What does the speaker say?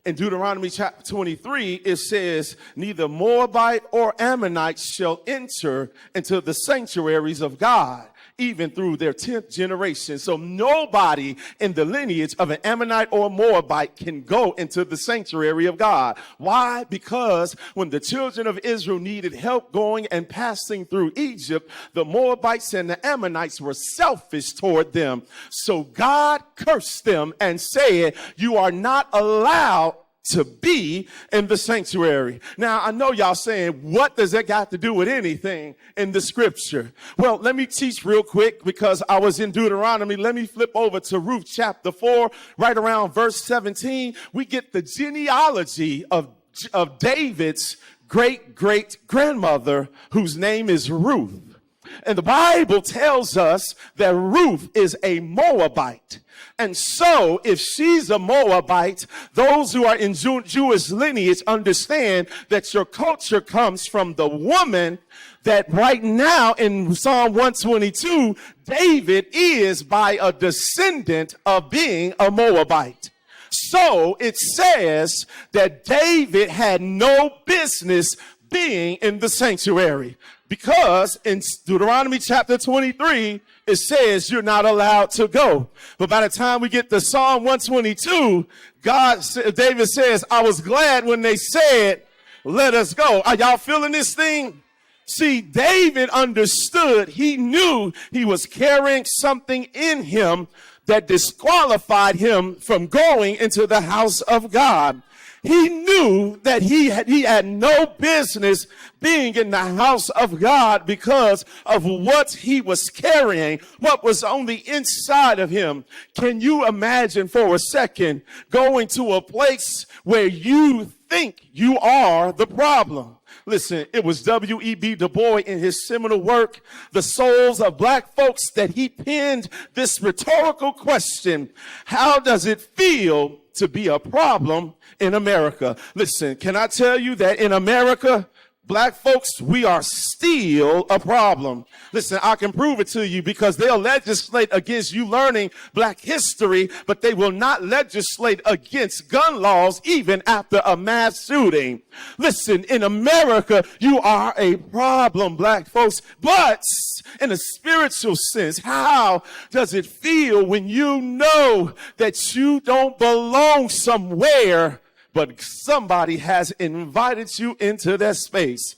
In Deuteronomy chapter 23, it says, neither Moabite or Ammonite shall enter into the sanctuaries of God, even through their 10th generation. So nobody in the lineage of an Ammonite or Moabite can go into the sanctuary of God. Why? Because when the children of Israel needed help going and passing through Egypt, the Moabites and the Ammonites were selfish toward them. So God cursed them and said, you are not allowed to be in the sanctuary. Now, I know y'all saying, what does that got to do with anything in the scripture? Well, let me teach real quick because I was in Deuteronomy. Let me flip over to Ruth chapter 4, right around verse 17. We get the genealogy of David's great-great-grandmother, whose name is Ruth. And the Bible tells us that Ruth is a Moabite. And so if she's a Moabite, those who are in Jewish lineage understand that your culture comes from the woman that right now in Psalm 122, David is by a descendant of being a Moabite. So it says that David had no business being in the sanctuary, because in Deuteronomy chapter 23, it says you're not allowed to go. But by the time we get to Psalm 122, David says, I was glad when they said, let us go. Are y'all feeling this thing? See, David understood. He knew he was carrying something in him that disqualified him from going into the house of God. He knew that he had no business being in the house of God because of what he was carrying, what was on the inside of him. Can you imagine for a second going to a place where you think you are the problem? Listen, it was W.E.B. Du Bois in his seminal work, The Souls of Black Folks, that he penned this rhetorical question: how does it feel to be a problem in America? Listen, can I tell you that in America, black folks, we are still a problem. Listen, I can prove it to you because they'll legislate against you learning black history, but they will not legislate against gun laws even after a mass shooting. Listen, in America, you are a problem, black folks. But in a spiritual sense, how does it feel when you know that you don't belong somewhere, but somebody has invited you into that space?